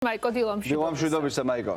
მაიკო დილამშვიდობისა მაიკო.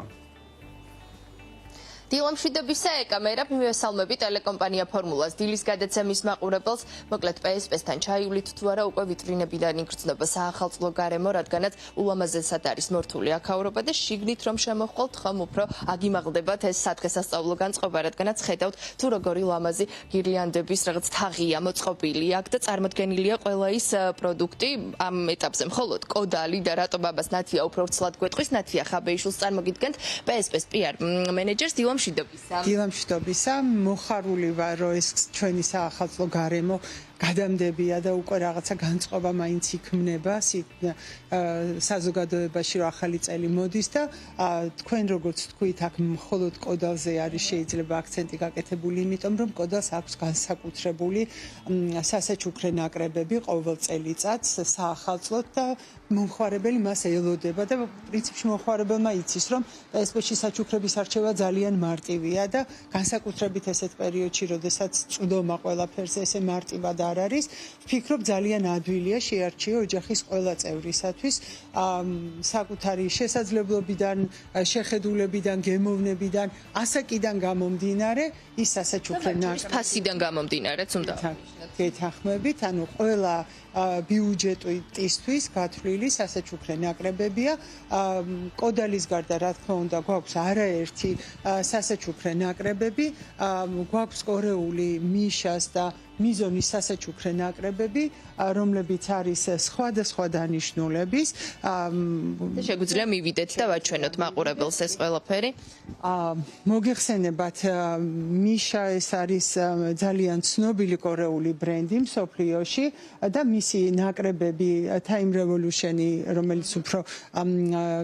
დილამშვიდობისა ეკამერა მივესალმები ტელეკომპანია ფორმულას დილის გადაცემის მაყურებელს, მოკლედ PSP-სთან ჩაივლით თუ არა უკვე ვიტრინებიდან იგრძნობა საახალწლო გარემო, რადგანაც ულამაზესად არის მორთული აქაურობა და შიგნით რომ შემოჰყოლთ, ხომ უფრო აგიმაღლდებათ ეს სადღესასწაულო განწყობა, რადგანაც ხედავთ თუ როგორი ლამაზი გირლიანდების რაღაც თაღია მოწყობილი აქ და წარმოდგენილია ყველა ის პროდუქტი ამ ეტაპზე მხოლოდ კოდალი და რატომ აბას ნათია უფრო ვრცლად გვეტყვის, ნათია ხაბეიშვილს წარმოგიდგენთ PSP-ს PR მენეჯერს დილამშვიდობისა, მოხარული ვარ, რომ ეს ჩვენი საახალწლო გარემო გადამდებია და უკვე რაღაცა განწყობა მაინც იქმნება საზოგადოებაში, რომ ახალი წელი მოდის და თქვენ როგორც თქვით, აქ მხოლოდ კოდალზე არის შეიძლება აქცენტი გაკეთებული, იმიტომ რომ კოდალს აქვს განსაკუთრებული სასაჩუქრე ნაკრებები ყოველ წელიწადს საახალწლოდ და მომხმარებელი მას ელოდება და პრინციპში მომხმარებელმა იცის, რომ PSP-ში საჩუქრების არჩევა ძალიან მარტივია და განსაკუთრებით ესეთ პერიოდში, როდესაც წვდომა ყველაფერზე ესე მარტივად არ არის, ვფიქრობ ძალიან ადვილია შეარჩიო ოჯახის ყველა წევრისათვის საკუთარი შესაძლებლობიდან, შეხედულებიდან, გემოვნებიდან, ასაკიდან გამომდინარე ის სასაჩუქრე ფასიდან გამომდინარე, თუნდა გეთანხმებით, ანუ ყველა ბიუჯეტისთვის გათვლილი სასაჩუქრე ნაკრებებია. კოდალის გარდა, რა თქმა უნდა, გვაქვს არაერთი სასაჩუქრე ნაკრებები, გვაქვს კორეული მიშას და მიზონის სასაჩუქრე ნაკრებები, რომლებიც არის სხვადასხვა დანიშნულების. შეგვიძლია მივიდეთ და ვაჩვენოთ მაყურებელს ეს ყველაფერი. მოგეხსენებათ, მიშა ეს არის ძალიან ცნობილი კორეული ბრენდი მსოფლიოში და მისი ნაკრებები Time Revolution-ი, რომელიც უფრო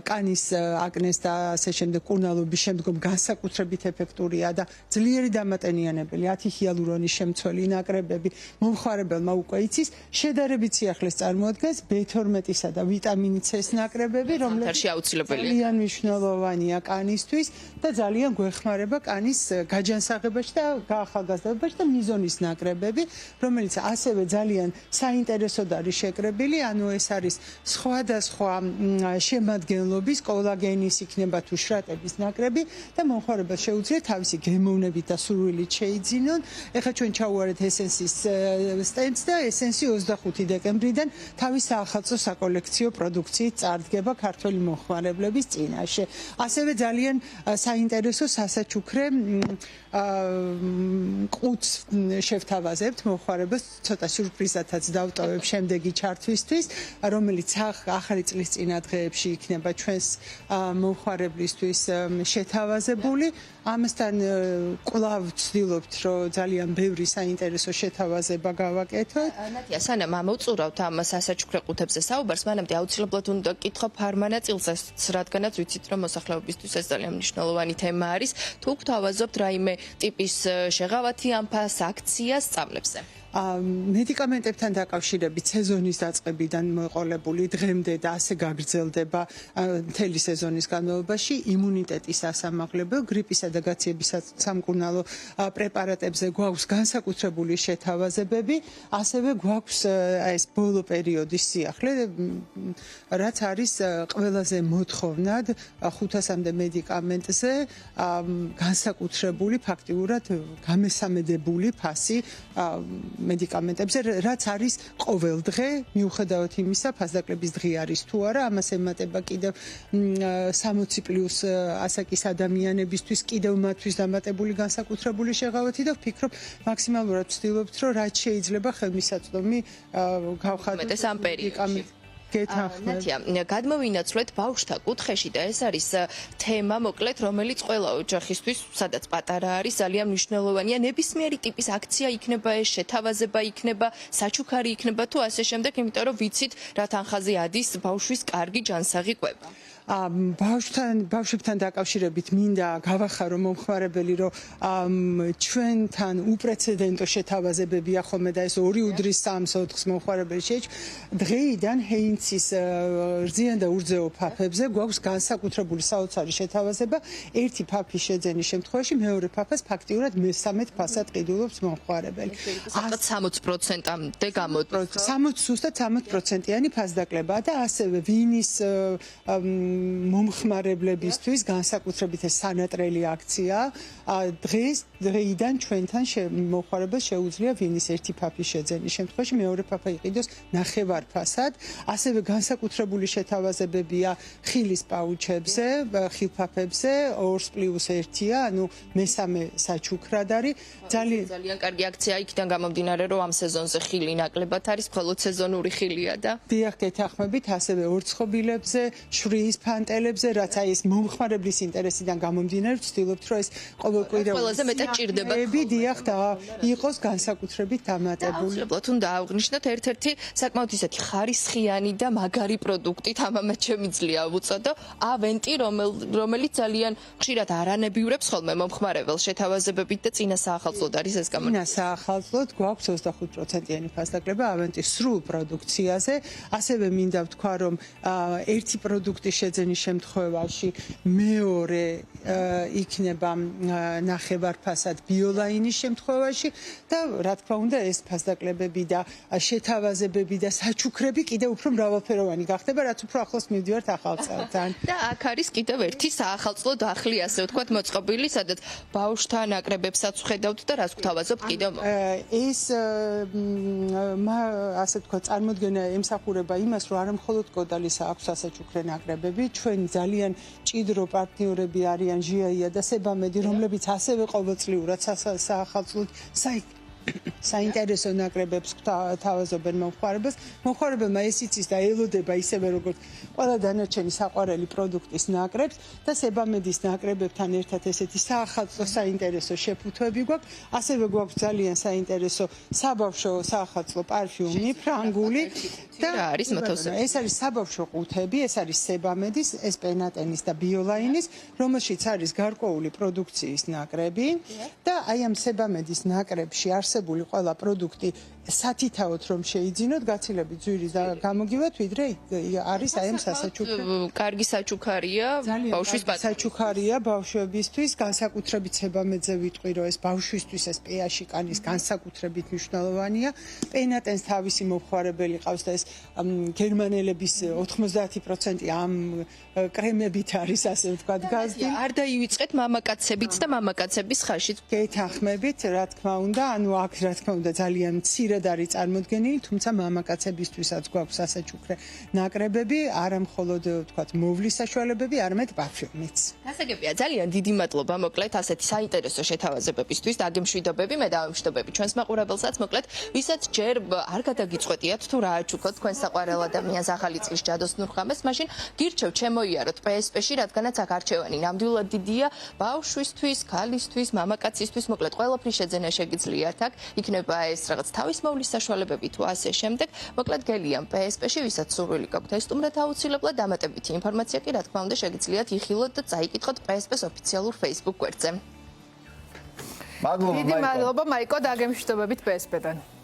კანის აკნეს და ასე შემდეგ კურნალობის შემდგომ განსაკუთრებით ეფექტურია და ძლიერი დამატენიანებელი 10 ჰიალურონის შემცველი ნაკრებები მომხმარებელმა უკვე იცის, შედარებით სიახლეს წარმოადგენს B12-ისა და ვიტამინ C-ის ნაკრებები, რომლებიც ძალიან მნიშვნელოვანია კანისთვის და ძალიან გვეხმარება კანის გაჯანსაღებაში და გაახალგაზრდებაში და მიზონის ნაკრებები, რომელიც ასევე ძალიან საინტერესოდ არის შეკრებილი, ანუ ეს არის სხვადასხვა შემადგენლობის კოლაგენის იქნება თუ შრატების ნაკრები და მომხმარებელს შეუძლია თავისი გემოვნებით და სურვილით შეიძინონ. ეხლა ჩვენ ჩავუარეთ ესენსის სტენდს და ესენსი 25 დეკემბრიდან თავის საახალწლო საკოლექციო პროდუქციით წარდგება ქართველი მომხმარებლების წინაშე. ასევე ძალიან საინტერესო სასაჩუქრე ყუთს შევთავაზებთ მომხმარებელს, ცოტა სიურპრიზათაც დავტოვებ შემდეგი ჩართვისთვის, რომელიც ახალი წლის წინა დღეებში იქნება ჩვენს მომხმარებლისთვის შეთავაზებული. ამასთან კვლავ ვცდილობთ, რომ ძალიან ბევრი საინტერესო შეთავაზება გავაკეთოთ. ნათია, სანამ ამოვწურავთ ამ სასაჩუქრე ყუთებზე საუბარს, მანამდე აუცილებლად უნდა გკითხო ფარმანაწილზეც, რადგანაც ვიცით, რომ მოსახლეობისთვის ეს ძალიან მნიშვნელოვანი თემა არის. თუ გვთავაზობთ რაიმე ტიპის შეღავათი ამფას აქციას სწავლებზე. მედიკამენტებთან დაკავშირებით სეზონის დაწყებიდან მოყოლებული დღემდე და ასე გაგრძელდება მთელი სეზონის განმავლობაში იმუნიტეტის ასამაღლებელ, გრიპისა და გაციების სამკურნალო პრეპარატებზე გვაქვს განსაკუთრებული შეთავაზებები, ასევე გვაქვს ეს ბოლო პერიოდის სიახლე, რაც არის ყველაზე მოთხოვნად 500-მდე მედიკამენტზე განსაკუთრებული, ფაქტიურად გამესამედებული ფასი მედიკამენტებზე, რაც არის ყოველ დღე, მიუხედავად იმისა, ფასდაკლების დღე არის თუ არა, ამას ემატება კიდევ 60+ ასაკის ადამიანებისთვის კიდევ მათთვის დამატებული განსაკუთრებული შეღავათი და ვფიქრობ, მაქსიმალურად ვცდილობთ, რომ რაც შეიძლება ხელმისაწვდომი გავხადოთ ამ პერიოდში. ნათია, გადმოვინაცვლეთ ბავშვთა კუთხეში და ეს არის თემა, მოკლედ, რომელიც ყველა ოჯახისთვის, სადაც პატარა არის, ძალიან მნიშვნელოვანია. ნებისმიერი ტიპის აქცია იქნება, ეს შეთავაზება იქნება, საჩუქარი იქნება თუ ასე შემდეგ, იმიტომ რომ ვიცით, რა თანხაზე ადის ბავშვის კარგი ჯანსაღი კვება. ბავშვებთან დაკავშირებით მინდა გავახარო მომხმარებელი, რომ ჩვენთან უპრეცედენტო შეთავაზებებია ხოლმე და ეს 2 უდრის 3-4 მომხმარებელი შეჭ. დღეიდან ჰეინცის რძიან და ურძეო ფაფებზე გვაქვს განსაკუთრებული საოცარი შეთავაზება. ერთი ფაფის შეძენის შემთხვევაში მეორე ფაფას ფაქტიურად მე-13 ფასად ყიდულობს მომხმარებელი. 60%-მდე გამოდის. 60%-იანი ფასდაკლება და ასევე ვინის მომხმარებლებისთვის განსაკუთრებით ეს სანატრელი აქცია. დღეიდან ჩვენთან მომხმარებელს შეუძლია ვინის ერთი ფაფის შეძენის შემთხვევაში მეორე ფაფა იყიდოს ნახევარ ფასად. ასევე განსაკუთრებული შეთავაზებებია ხილის პაუჩებზე, ხილფაფებზე 2+1-ია, ანუ მესამე საჩუქრად არის. ძალიან კარგი აქცია იქიდან გამომდინარე, რომ ამ სეზონზე ხილი ნაკლებად არის, მხოლოდ სეზონური ხილია და დიახ, გეთანხმებით, ასევე ორცხობილებზე, შვრიის ფანტელებზე, რაც აი ეს მომხმარებლის ინტერესიდან გამომდინარე, ვცდილობთ, რომ ეს ყოველკვირეული ყველაზე მეტად ჭირდება. დიახ, და იყოს განსაკუთრებით დამატებული. აუცილებლად უნდა აღვნიშნოთ ერთ-ერთი საკმაოდ ისეთი ხარისხიანი და მაგარი პროდუქტი, თამამად შემიძლია ვუწოდო, ავენტი, რომელიც ძალიან ხშირად არანებიურებს ხოლმე მომხმარებელს შეთავაზებებით და წინა საახალწლოდ არის ეს გამო. წინა საახალწლოდ გვაქვს 25%-იანი ფასდაკლება ავენტის სრულ პროდუქციაზე. ასევე მინდა ვთქვა, რომ ერთი პროდუქტის შეძენის შემთხვევაში მეორე იქნება ნახევარ ფასად ბიოლაინის შემთხვევაში და რა თქმა უნდა ეს ფასდაკლებები და შეთავაზებები და საჩუქრები კიდევ უფრო მრავალფეროვანი გახდება, რაც უფრო ახლოს მივდივართ ახალ წელთან. და აქ არის კიდევ ერთი საახალწლო დახლი, ასე ვთქვათ, მოწყობილი, სადაც ბავშვთა ნაკრებებსაც ვხედავთ და რას გვთავაზობთ კიდევ? ეს ასე ვთქვათ, წარმოდგენა ემსახურება იმას, რომ არა მხოლოდ კოდალისა აქვს სასაჩუქრე ნაკრებები, ჩვენ ძალიან ჭიდრო პარტნიორები არიან ჟიაია და სებამედი, რომლებიც ასევე ყოველწლიურად საახალწლოდ საინტერესო ნაკრებებს თავაზობენ მომხმარებელს. მომხმარებელმა ეს იცის და ელოდება ისევე როგორც ყველა დანარჩენი საყვარელი პროდუქტის ნაკრებს და სებამედის ნაკრებებთან ერთად ესეთი საახალწლო საინტერესო შეფუთვები გვაქვს. ასევე გვაქვს ძალიან საინტერესო საბავშვო საახალწლო პარფიუმი, ფრანგული და არის მოთავსებული. ეს არის საბავშვო ყუთები, ეს არის სებამედის, ეს პენატენის და ბიოლაინის, რომელშიც არის გარკვეული პროდუქციის ნაკრები და აი ამ სებამედის ნაკრებში არსებული ყველა პროდუქტი სათითაოდ რომ შეიძინოთ, გაცილებით ძვირის გამოგივათ, ვიდრე არის აი ამ სასაჩუქრე. კარგი საჩუქარია ბავშვის საჩუქარია ბავშვებისთვის, განსაკუთრებით სებამედზე ვიტყვი, რომ ეს ბავშვისთვის ეს პეაში კანის განსაკუთრებით მნიშვნელოვანია. პენატენს თავისი მომხმარებელი ყავს და ეს გერმანელების 90% ამ კრემებით არის, ასე ვთქვათ, გაზრდილი. არ დაივიწყეთ მამაკაცებიც და მამაკაცების ხაშიც. გეთანხმებით, რა თქმა უნდა, ანუ აქ რა თქმა უნდა ძალიან მცირედ არის წარმოდგენილი, თუმცა მამაკაცებისთვისაც გვაქვს სასაჩუქრე ნაკრებები, არა მხოლოდ ვთქვათ მოვლის საშუალებები, არამედ პარფიუმიც. გასაგებია, ძალიან დიდი მადლობა მოკლედ ასეთი საინტერესო შეთავაზებებისთვის და აგემშვიდობები, მე დავემშვიდობები ჩვენს მაყურებელსაც, მოკლედ, ვისაც ჯერ არ გადაგიწყვეტიათ თუ რა აჩუქოთ თქვენ საყვარელ ადამიანს ახალი წლის ჯადოსნურ ღამეს, მაშინ გირჩევ ჩემოიაროთ PSP-ში, რადგანაც აქ არჩევანი ნამდვილად დიდია, ბავშვისთვის, ქალისთვის, მამაკაცისთვის, მოკლედ ყველაფრის შეძენა შეგიძლიათ აქ, იქნება ეს რაღაც თავის მოვლის საშუალებები თუ ასე შემდეგ, მოკლედ გელიან PSP-ში, ვისაც სურვილი გაქვთ ესტუმრეთ აუცილებლად, დამატებითი ინფორმაცია კი რა თქმა უნდა შეგიძლიათ იხილოთ და წაიკითხოთ PSP-ს ოფიციალურ Facebook გვერდზე. მადლობა მაიკო. დიდი მადლობა მაიკო და აგემშვიდობებით PSP-დან.